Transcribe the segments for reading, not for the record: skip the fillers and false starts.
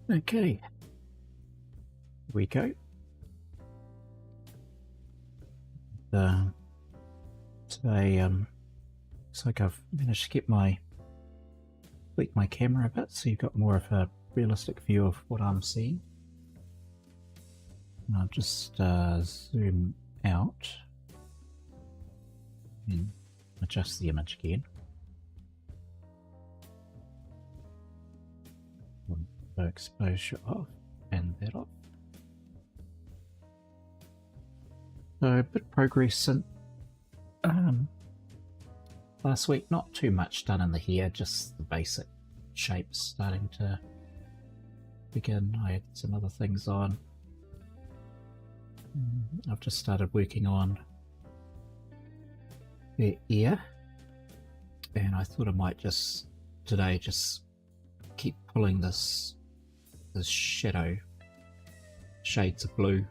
Okay, here we go. Today, looks like I've managed to get tweak my camera a bit, so you've got more of a realistic view of what I'm seeing. And I'll just zoom out and adjust the image again. So exposure off and that off. So a bit of progress since last week. Not too much done in the hair, just the basic shapes starting to begin. I had some other things on. I've just started working on the ear, and I thought I might just today just keep pulling this shadow shades of blue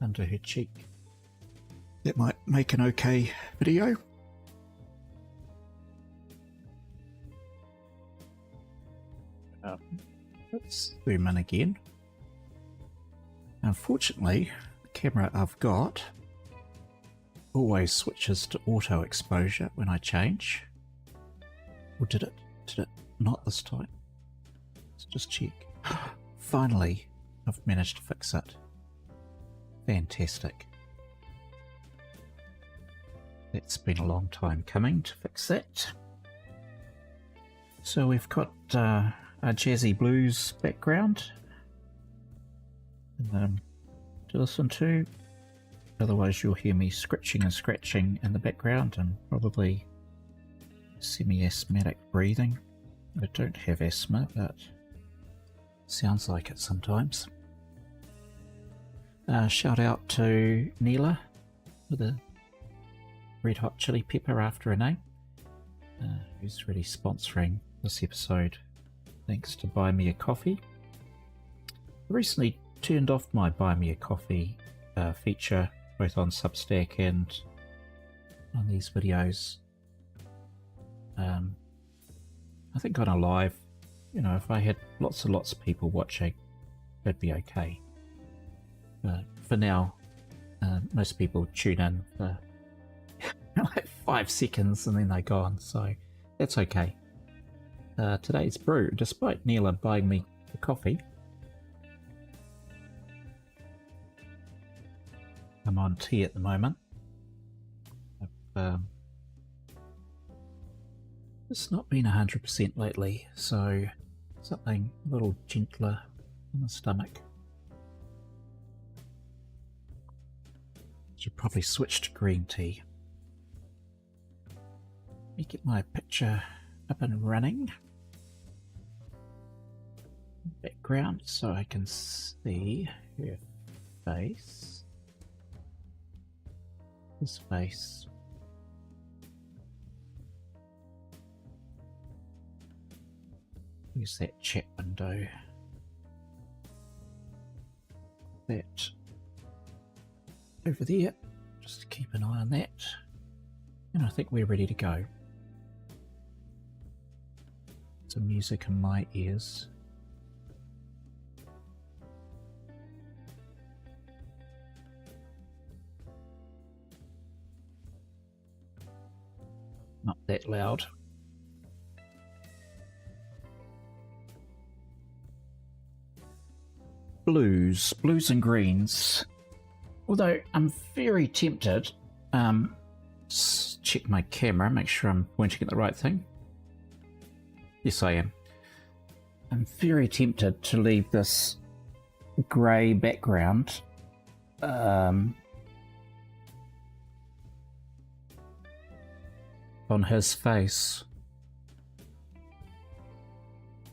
under her cheek. That might make an okay video. Let's zoom in again. Unfortunately, the camera I've got always switches to auto exposure when I change. Or did it? Did it not this time? Let's just check. Finally, I've managed to fix it. Fantastic. That's been a long time coming to fix that. So we've got a jazzy blues background to listen to. Otherwise you'll hear me scratching and scratching in the background and probably semi-asthmatic breathing. I don't have asthma, but sounds like it sometimes. Shout out to Neela with a red hot chili pepper after her name, who's really sponsoring this episode. Thanks to Buy Me a Coffee. I recently turned off my Buy Me a Coffee feature, both on Substack and on these videos. I think on a live, if I had lots and lots of people watching, that'd be okay. But for now, most people tune in for like 5 seconds and then they're gone, so that's okay. Today's brew, despite Neela buying me the coffee, I'm on tea at the moment. It's not been 100% lately, so something a little gentler in the stomach. Should probably switch to green tea. Let me get my picture up and running. Background so I can see her face. His face. Use that chat window. That over there. Just keep an eye on that. And I think we're ready to go. Some music in my ears. Not that loud. Blues and greens. Although I'm very tempted, just check my camera, make sure I'm pointing at the right thing. Yes, I am. I'm very tempted to leave this grey background on his face.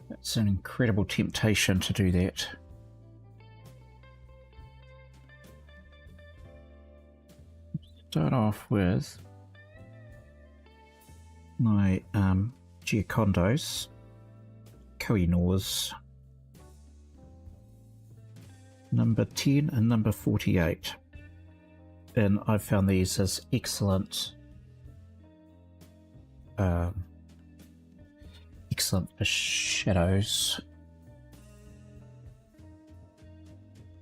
It's an incredible temptation to do that. Start off with my Giocondos, Kohinoors, number 10 and number 48. And I found these as excellent Excellent for shadows.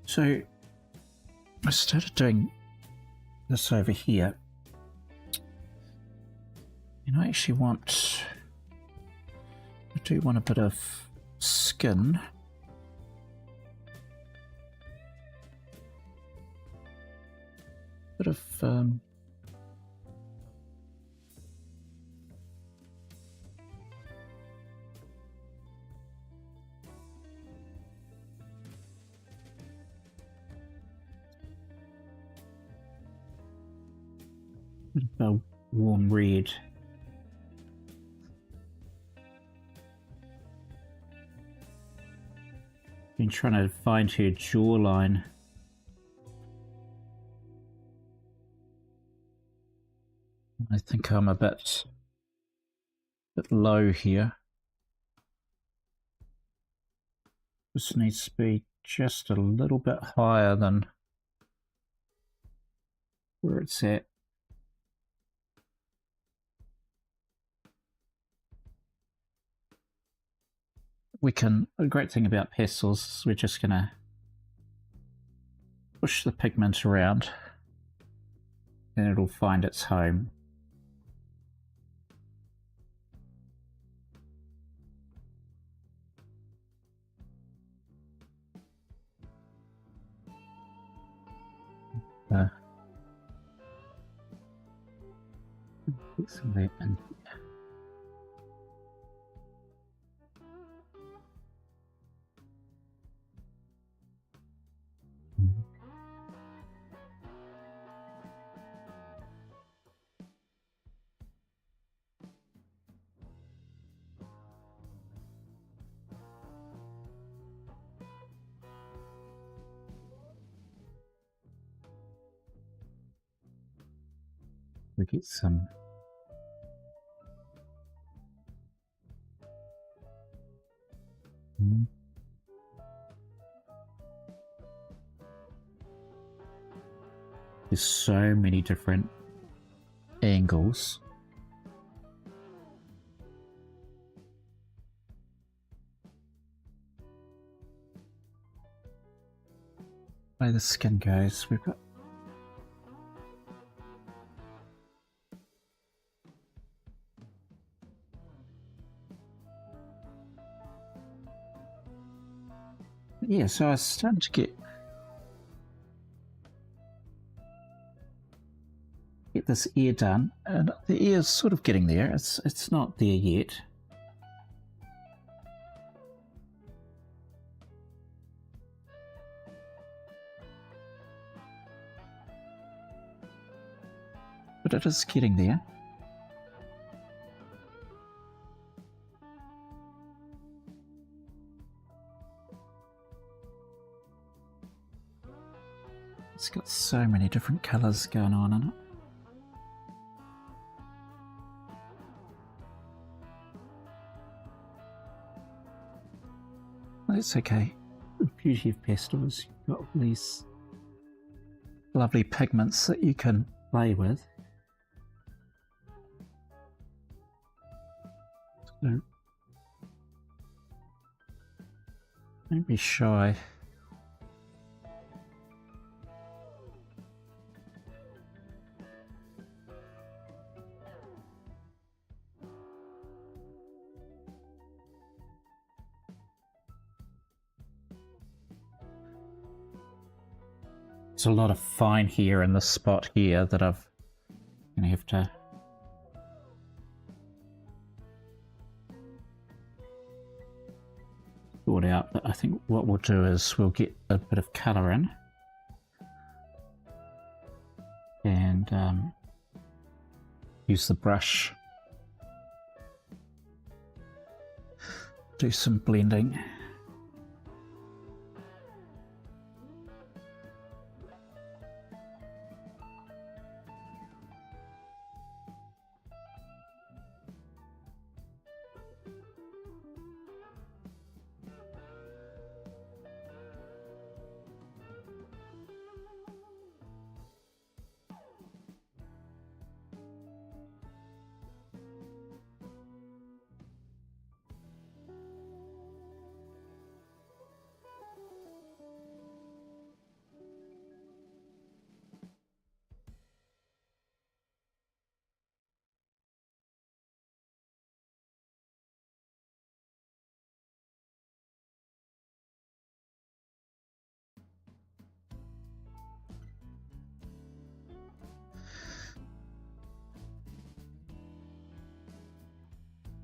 So I started doing this over here, and I actually do want a bit of skin. Bit of a warm red. Been trying to find her jawline. I think I'm a bit low here. This needs to be just a little bit higher than where it's at. The great thing about pastels is we're just going to push the pigment around and it'll find its home. Get some of that in here. We get some there's so many different angles. Where the skin goes, we've got yeah, so I was starting to get this ear done, and the ear's sort of getting there. It's not there yet. But it is getting there. It's got so many different colours going on in it. That's okay. The beauty of pastels, you've got all these lovely pigments that you can play with. So don't be shy. There's a lot of fine here in this spot here that I've going to have to sort out. But I think what we'll do is we'll get a bit of colour in and use the brush, do some blending.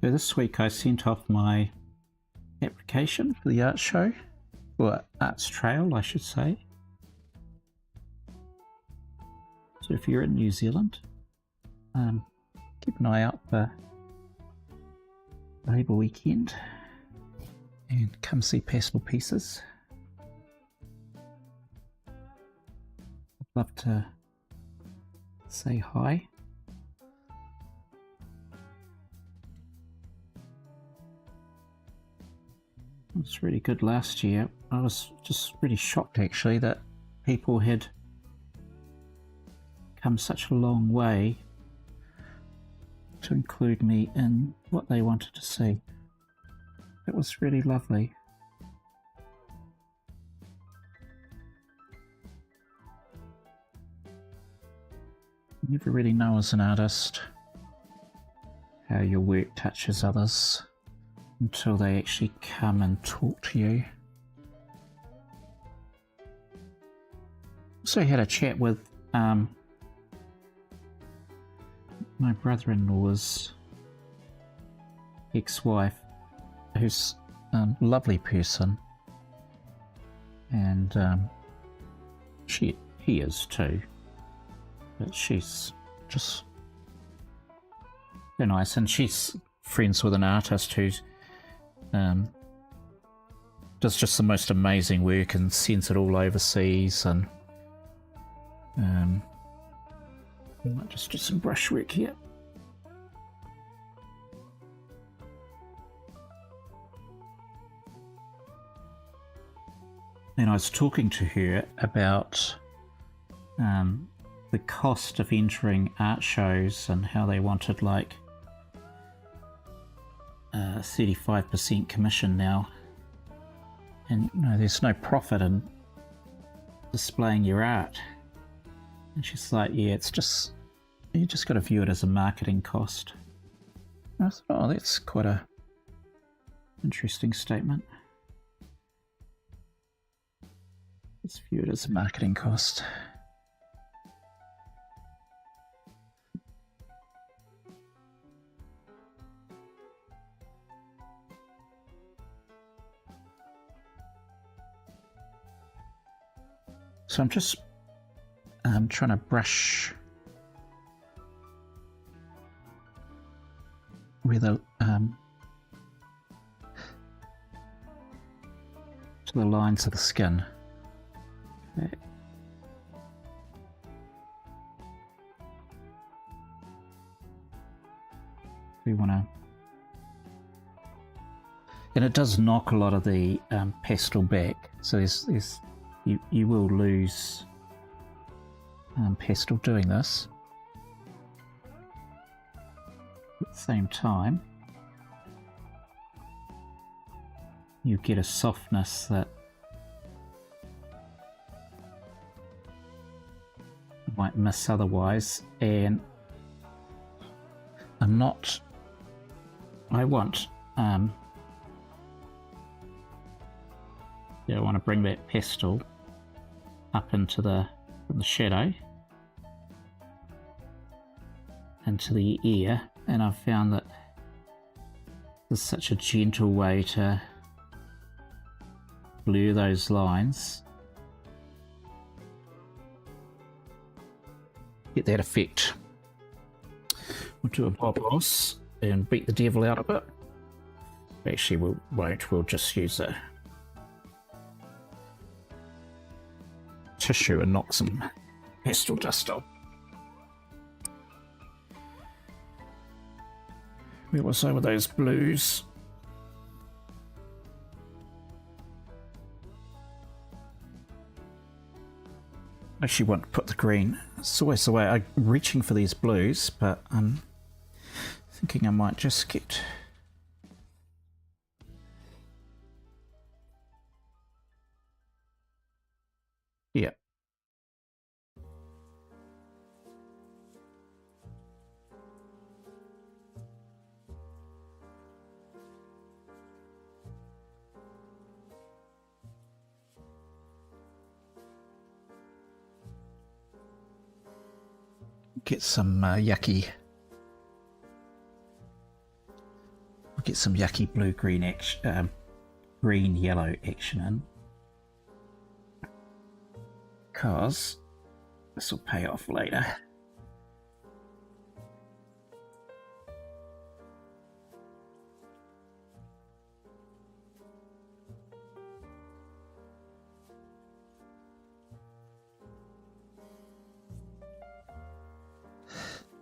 So this week I sent off my application for the art show, or arts trail I should say. So if you're in New Zealand, keep an eye out for Labour weekend and come see Pastel pieces. I'd love to say hi. It was really good last year. I was just really shocked actually that people had come such a long way to include me in what they wanted to see. It was really lovely. You never really know as an artist how your work touches others until they actually come and talk to you. Also had a chat with my brother-in-law's ex-wife, who's a lovely person, and he is too, but she's just very nice, and she's friends with an artist who's does just the most amazing work and sends it all overseas. And we might just do some brushwork here. And I was talking to her about the cost of entering art shows and how they wanted like 35% commission now, and you know, there's no profit in displaying your art. And she's like, yeah, it's just, you just got to view it as a marketing cost. And I thought, oh, that's quite a interesting statement. Let's view it as a marketing cost. So I'm just trying to brush with a to the lines of the skin. Okay. We want to, and it does knock a lot of the pastel back. So there's you will lose pastel doing this. At the same time, you get a softness that you might miss otherwise. And I want I want to bring that pastel up into the shadow, into the ear, and I've found that there's such a gentle way to blur those lines, get that effect. We'll do a Bob Ross and beat the devil out of it. Actually, we won't. We'll just use a tissue and knock some pastel dust off. Where was I with those blues? I actually want to put the green. It's always the way. I'm reaching for these blues, but I'm thinking I might just get yeah. Get some yucky get some yucky blue-green action, green-yellow action in. Because this will pay off later.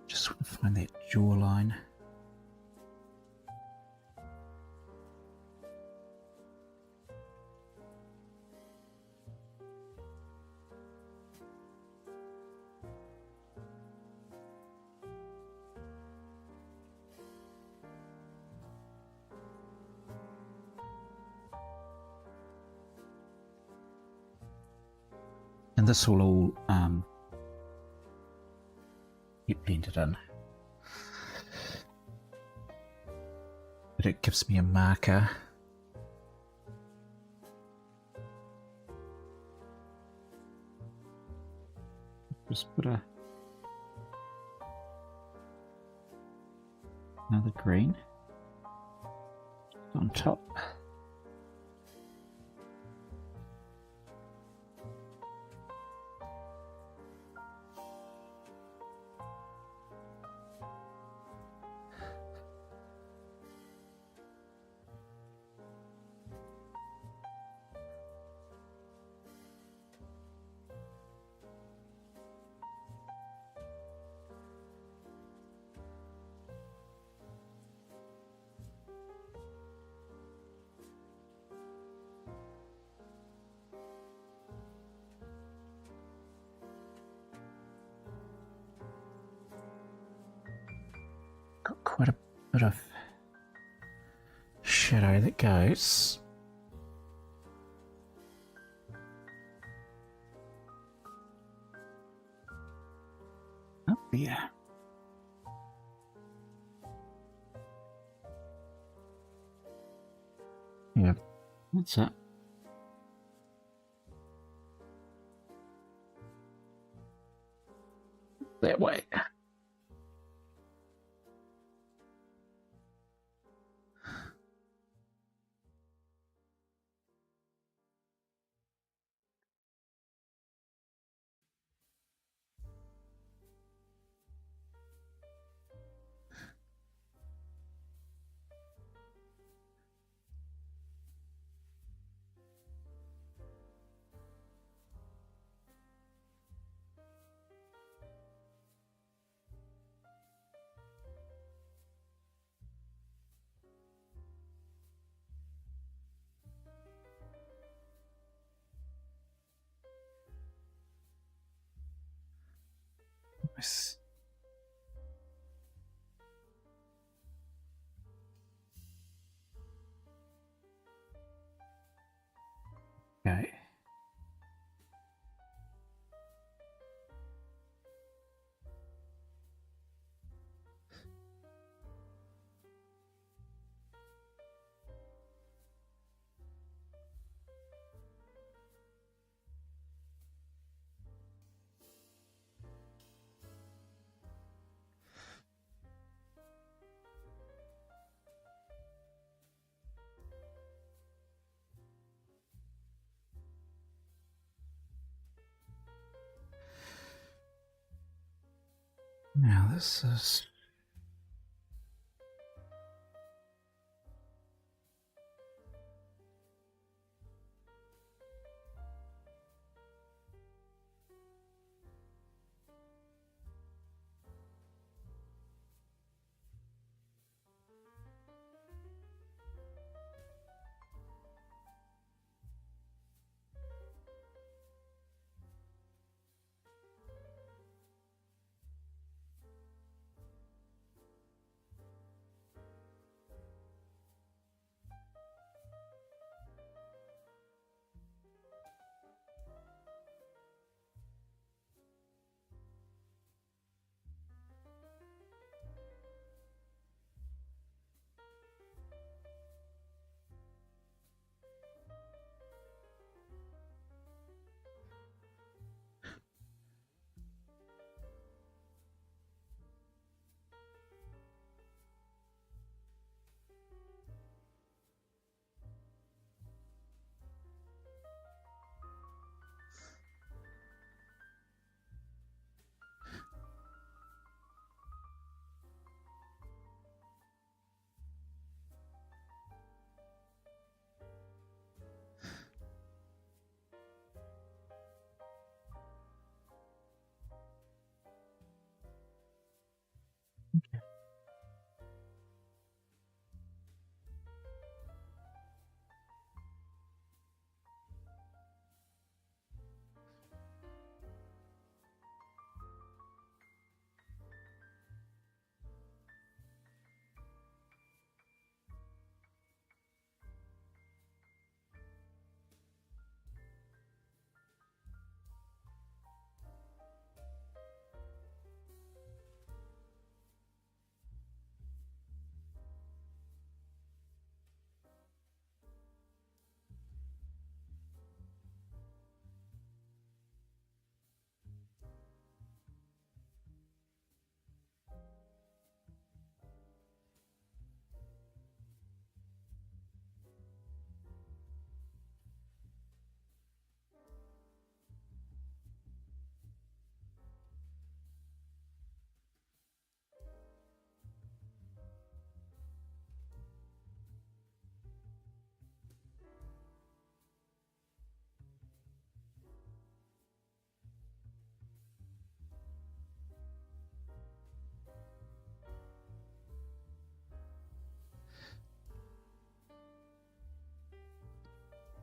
Just want to find that jawline. And this will all get blended in. But it gives me a marker. Just put another green on top. Got quite a bit of shadow that goes up there. Yeah, that's it. That way. Nice. Okay. Now this is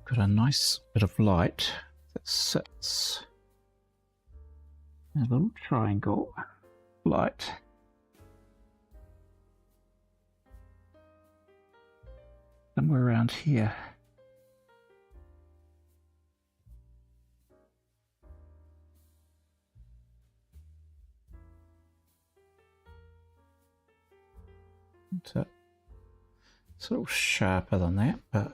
got a nice bit of light that sits in a little triangle light. Somewhere around here. It's a little sharper than that, but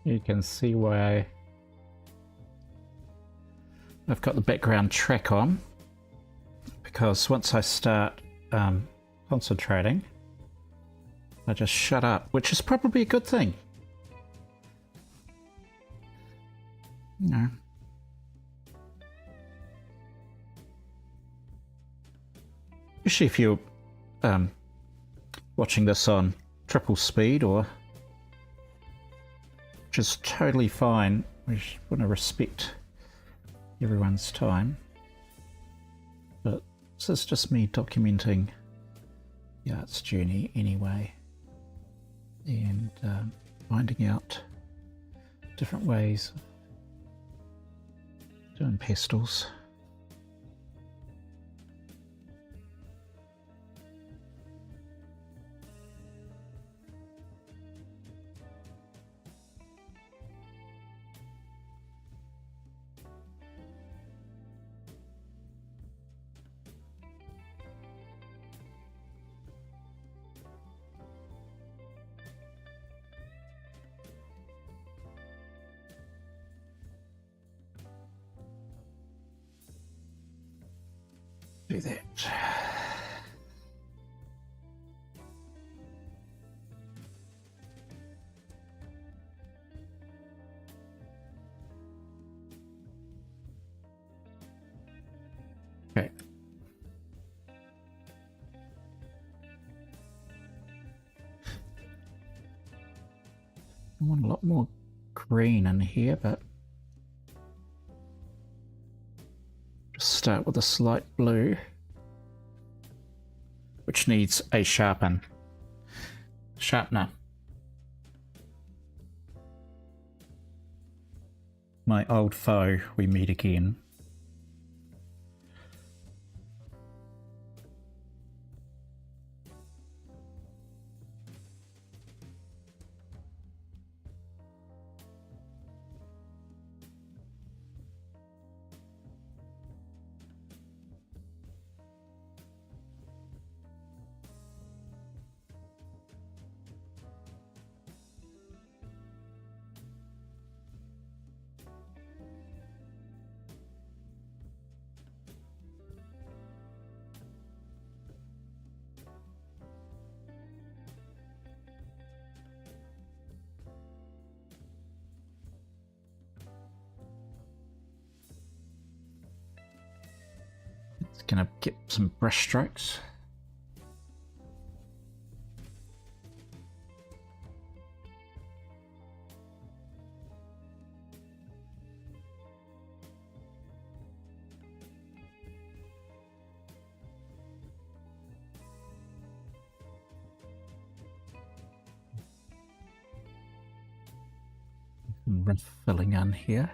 you can see why I've got the background track on, because once I start concentrating, I just shut up, which is probably a good thing. No. Especially if you're watching this on triple speed, or which is totally fine. We want to respect everyone's time. But this is just me documenting the art's journey anyway, and finding out different ways of doing pastels. Do that. Okay. I want a lot more green in here, but just start with a slight blue, which needs a sharpener. My old foe, we meet again. It's gonna get some brush strokes. and filling in here.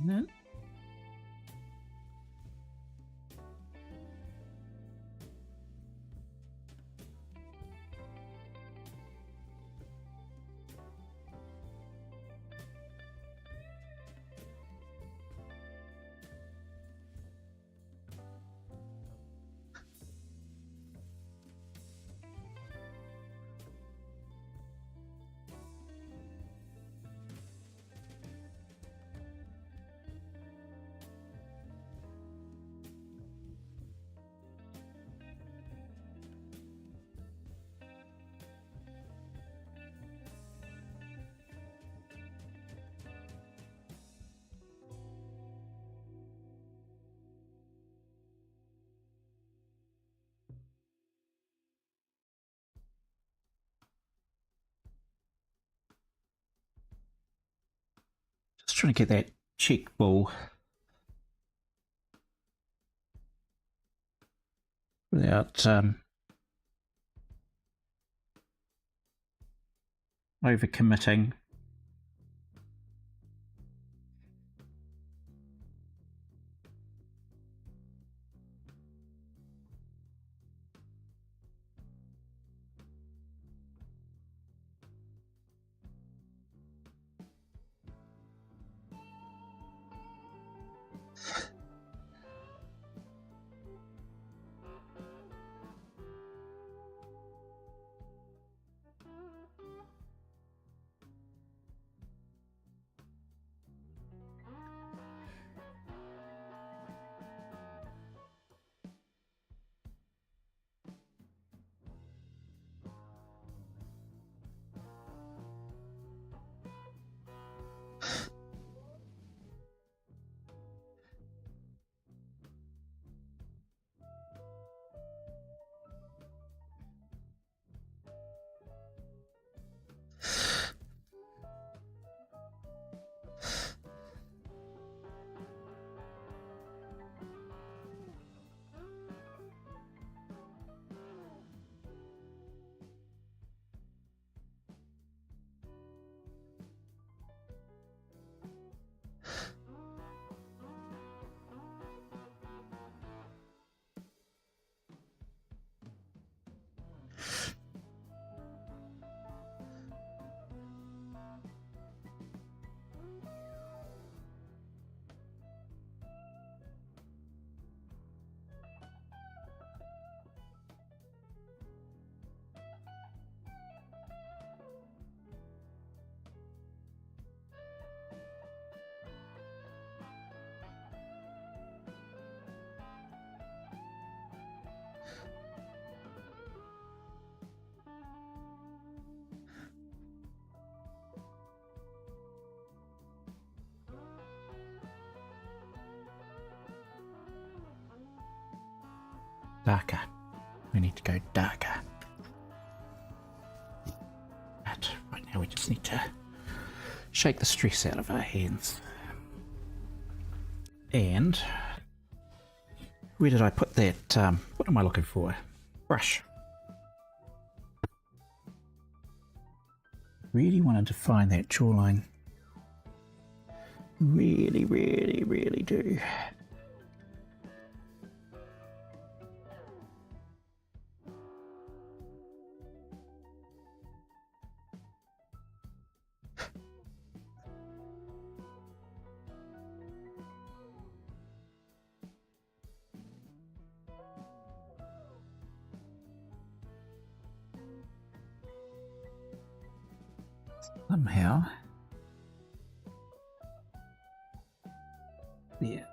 And then just trying to get that cheek ball without overcommitting. Darker. We need to go darker. But right now we just need to shake the stress out of our hands. And where did I put that? What am I looking for? Brush. Really wanted to find that jawline. Really, really, really do. Somehow. Yeah.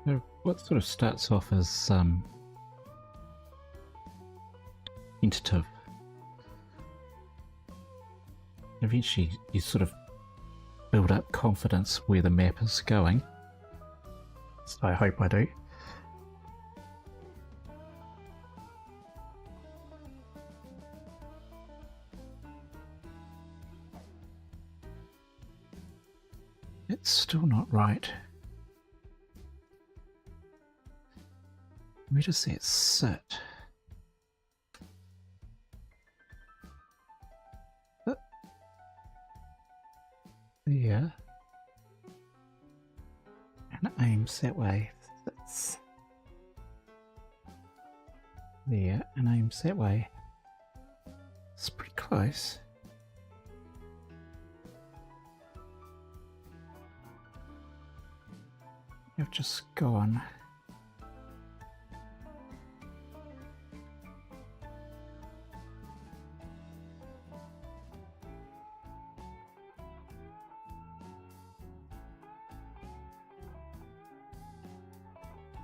So what sort of starts off as tentative, eventually you sort of build up confidence where the map is going. So I hope I do. It's still not right. Where does that sit? There. And it aims that way. That's there and aims that way. It's pretty close. I've just gone.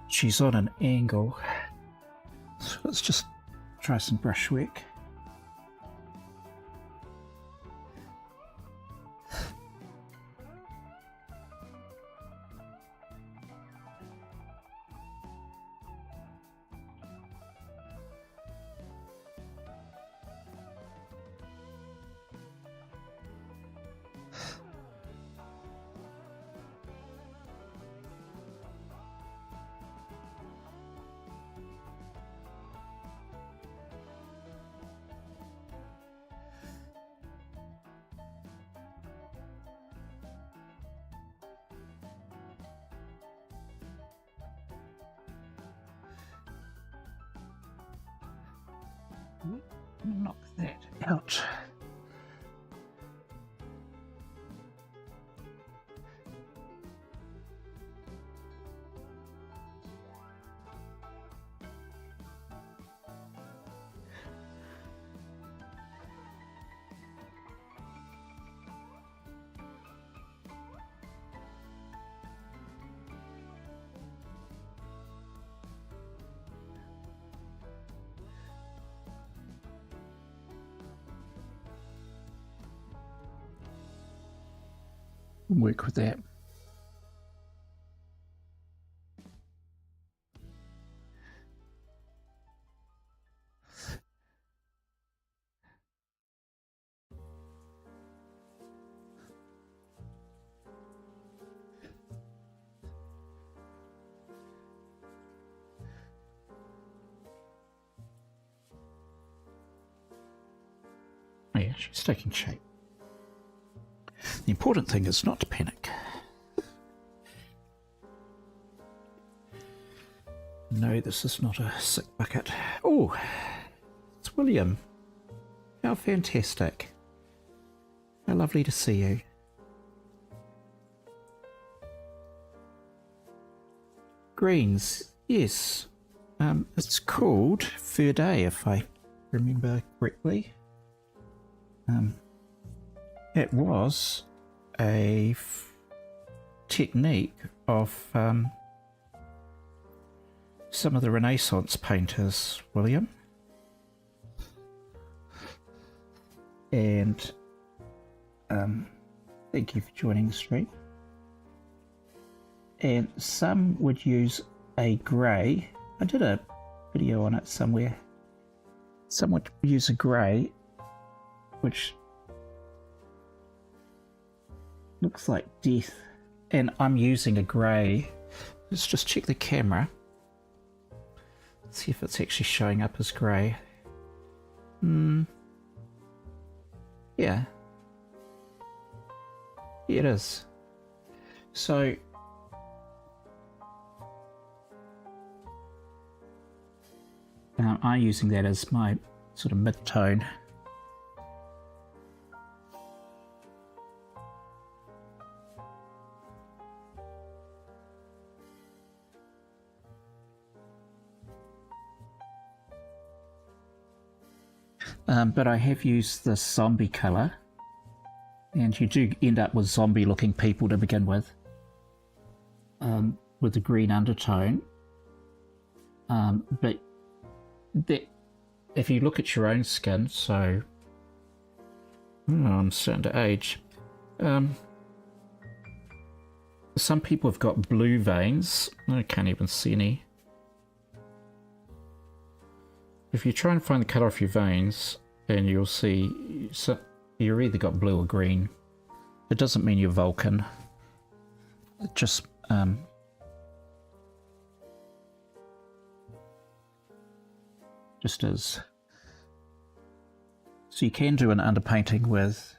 She's on an angle, so let's just try some brushwork. Knock that out. Work with that. Oh yeah, she's taking shape. The important thing is not to panic. No, this is not a sick bucket. Oh, it's William. How fantastic. How lovely to see you. Greens, yes. It's called Fur Day, if I remember correctly. It was a technique of some of the Renaissance painters, William. And thank you for joining the stream. And some would use a grey. I did a video on it somewhere. Some would use a grey, which looks like death, and I'm using a grey. Let's just check the camera, see if it's actually showing up as grey. Yeah, it is. So I'm using that as my sort of mid-tone. But I have used this zombie colour, and you do end up with zombie looking people to begin with with the green undertone, but if you look at your own skin, so I'm starting to age. Some people have got blue veins. I can't even see any. If you try and find the colour of your veins, then you'll see you've either got blue or green. It doesn't mean you're Vulcan. It just is. So you can do an underpainting with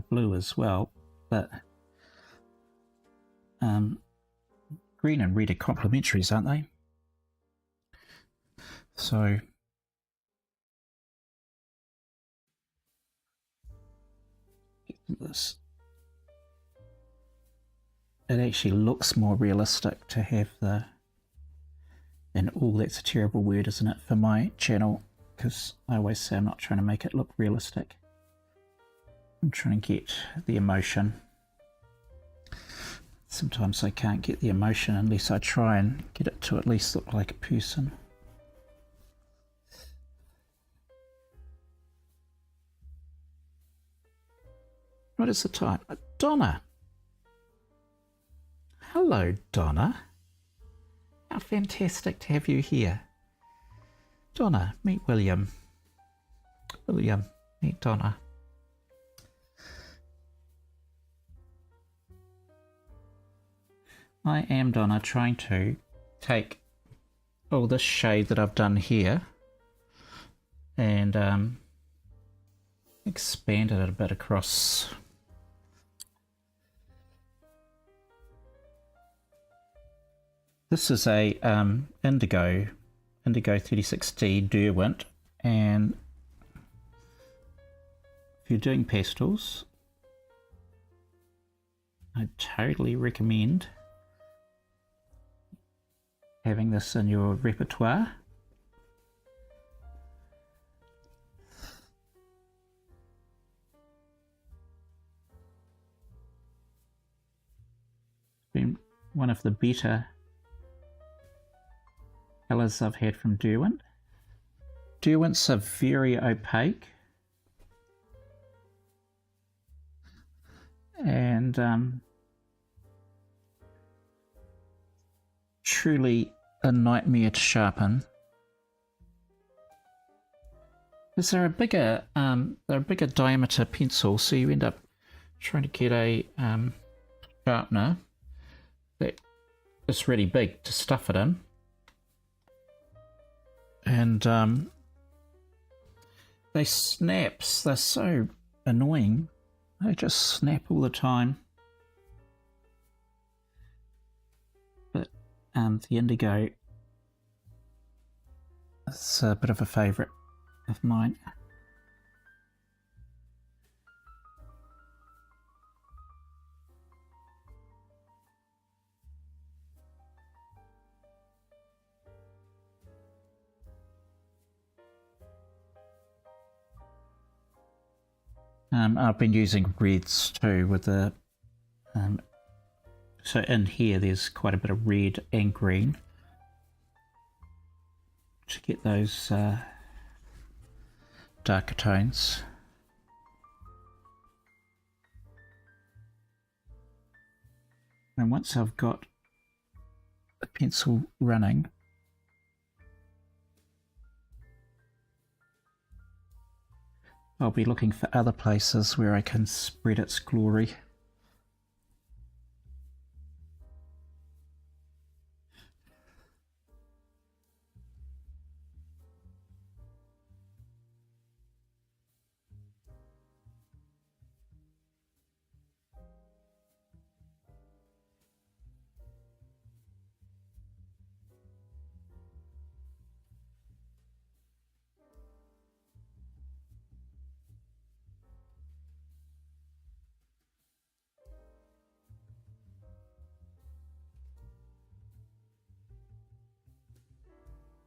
blue as well, but green and red are complementaries, aren't they? So this, it actually looks more realistic to have the, and that's a terrible word, isn't it, for my channel, because I always say I'm not trying to make it look realistic. I'm trying to get the emotion. Sometimes I can't get the emotion unless I try and get it to at least look like a person. What is the time? Donna. Hello, Donna. How fantastic to have you here. Donna, meet William. William, meet Donna. I am, Donna, trying to take all this shade that I've done here and expand it a bit across. This is a Indigo 36D Derwent, and if you're doing pastels, I totally recommend having this in your repertoire. Been one of the better colours I've had from Derwent. Derwents are very opaque and truly a nightmare to sharpen. Because they're a bigger diameter pencil, so you end up trying to get a sharpener that is really big to stuff it in. And they snaps. They're so annoying. They just snap all the time. But the Indigo is a bit of a favourite of mine. I've been using reds too with the so in here there's quite a bit of red and green to get those darker tones. And once I've got the pencil running, I'll be looking for other places where I can spread its glory.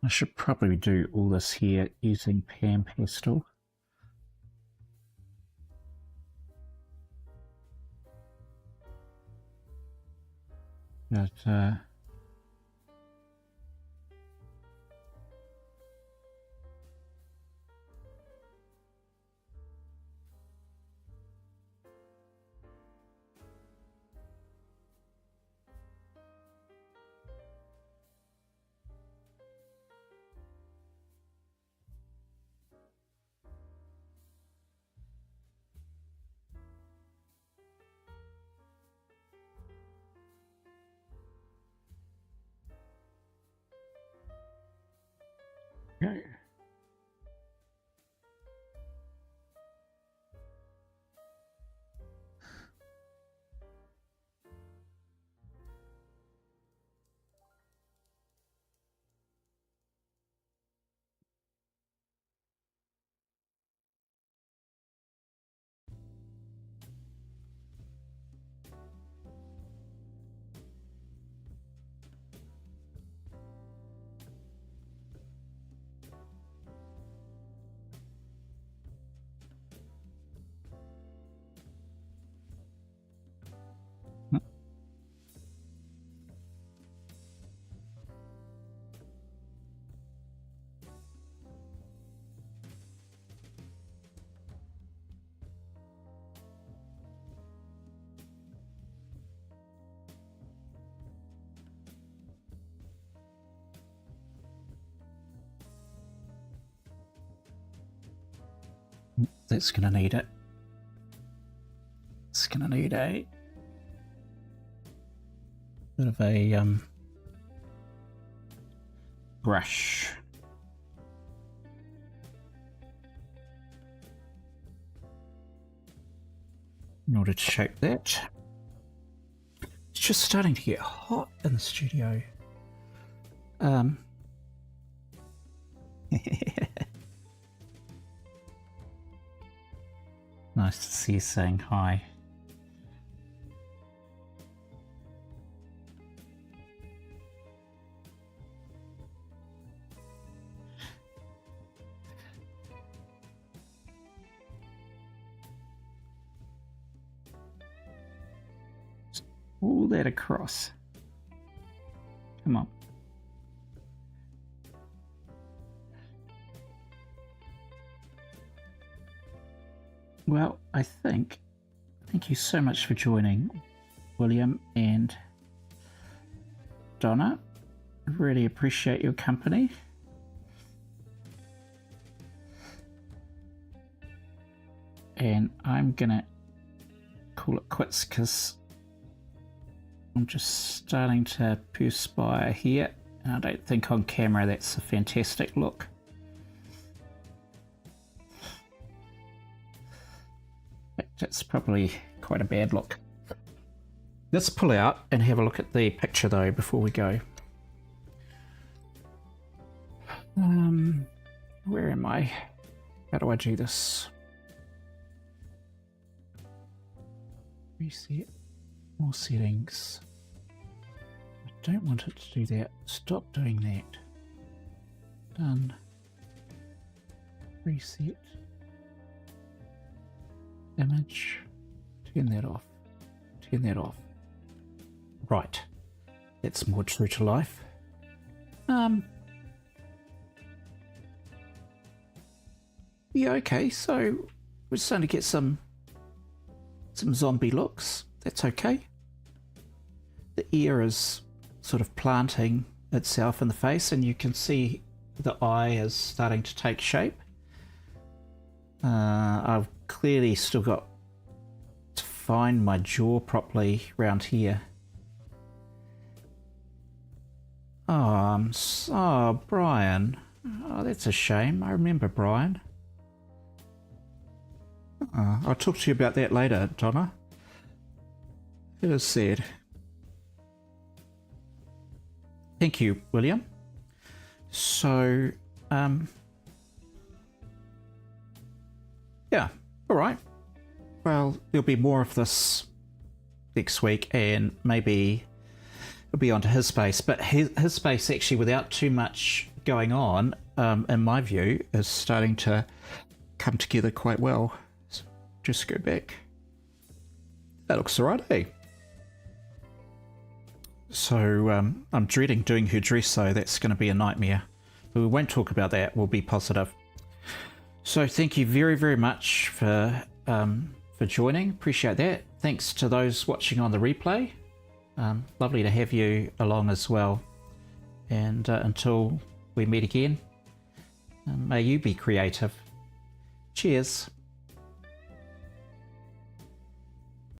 I should probably do all this here using Pastel. But okay. That's gonna need it. It's gonna need a bit of a brush. In order to shape that. It's just starting to get hot in the studio. Nice to see you saying hi. Pull that across. Come on. Well, I think, thank you so much for joining, William and Donna. Really appreciate your company. And I'm gonna call it quits because I'm just starting to perspire here. And I don't think on camera that's a fantastic look. That's probably quite a bad look. Let's pull out and have a look at the picture though before we go. Where am I? How do I do this? Reset. More settings. I don't want it to do that. Stop doing that. Done. Reset. Image. Turn that off. Turn that off. Right. That's more true to life. Yeah, okay, so we're starting to get some zombie looks. That's okay. The ear is sort of planting itself in the face, and you can see the eye is starting to take shape. I've clearly still got to find my jaw properly around here. Oh, Brian. Oh, that's a shame. I remember Brian. I'll talk to you about that later, Donna. It is sad. Thank you, William. So, yeah, all right. Well, there'll be more of this next week, and maybe it'll be onto his space. But his space, actually, without too much going on, in my view, is starting to come together quite well. So just go back. That looks alright, eh? So I'm dreading doing her dress, so that's going to be a nightmare. But we won't talk about that. We'll be positive. So thank you very, very much for joining. Appreciate that. Thanks to those watching on the replay. Lovely to have you along as well. And until we meet again, may you be creative. Cheers.